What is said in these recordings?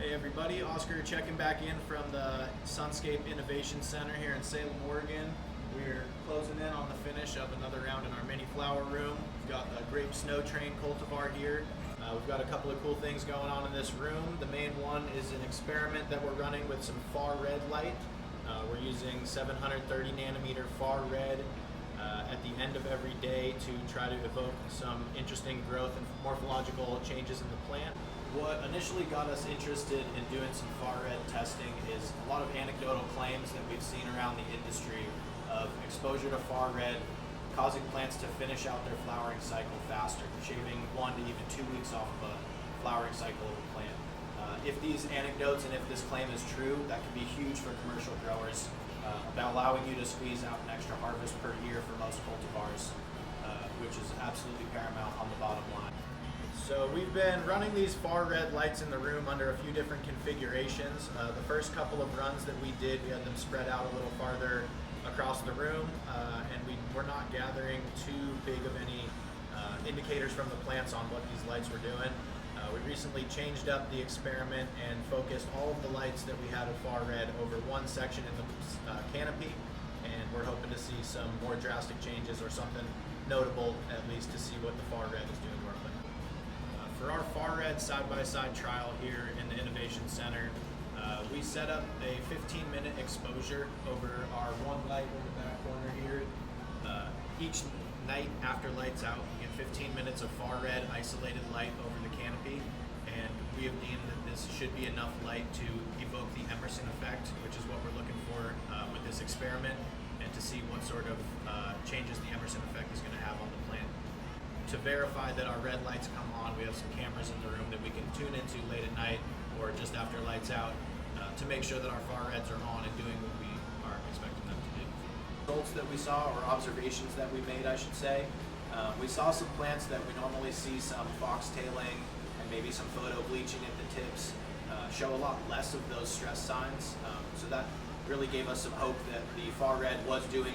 Hey everybody, Oscar checking back in from the Sunscape Innovation Center here in Salem, Oregon. We're closing in on the finish of another round in our mini flower room. We've got the grape snow train cultivar here. We've got a couple of cool things going on in this room. The main one is an experiment that we're running with some far red light. We're using 730 nanometer far red at the end of every day to try to evoke some interesting growth and morphological changes in the plant. What initially got us interested in doing some far red testing is a lot of anecdotal claims that we've seen around the industry of exposure to far red causing plants to finish out their flowering cycle faster, shaving 1 to even 2 weeks off of a flowering cycle of a plant. If these anecdotes and if this claim is true, that could be huge for commercial growers about allowing you to squeeze out an extra harvest per year for most cultivars, which is absolutely paramount on the bottom line. So we've been running these far red lights in the room under a few different configurations. The first couple of runs that we did, we had them spread out a little farther across the room, and we were not gathering too big of any indicators from the plants on what these lights were doing. We recently changed up the experiment and focused all of the lights that we had of far red over one section in the canopy, and we're hoping to see some more drastic changes or something notable at least to see what the far red is doing to our plant. For our far red side-by-side trial here in the Innovation Center, we set up a 15-minute exposure over our one light in the back corner here. Each night after lights out, we get 15 minutes of far red isolated light over the canopy, and we have deemed that this should be enough light to evoke the Emerson effect, which is what we're looking for with this experiment, and to see what sort of changes the Emerson effect is going to have on the plant. To verify that our red lights come on, we have some cameras in the room that we can tune into late at night or just after lights out to make sure that our far reds are on and doing what we are expecting them to do. Results that we saw, or observations that we made, I should say, we saw some plants that we normally see some foxtailing and maybe some photo bleaching at the tips show a lot less of those stress signs. So that really gave us some hope that the far red was doing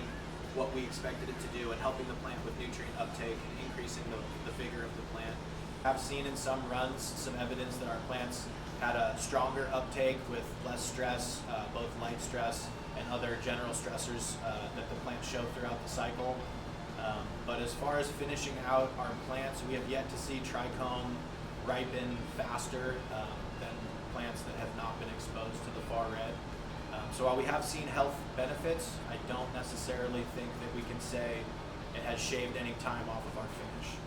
what we expected it to do and helping the plant with nutrient uptake and increasing the vigor of the plant. I've seen in some runs some evidence that our plants had a stronger uptake with less stress, both light stress and other general stressors that the plants show throughout the cycle. But as far as finishing out our plants, we have yet to see trichome ripen faster than plants that have not been exposed to the far red. So while we have seen health benefits, I don't necessarily think that we can say it has shaved any time off of our finish.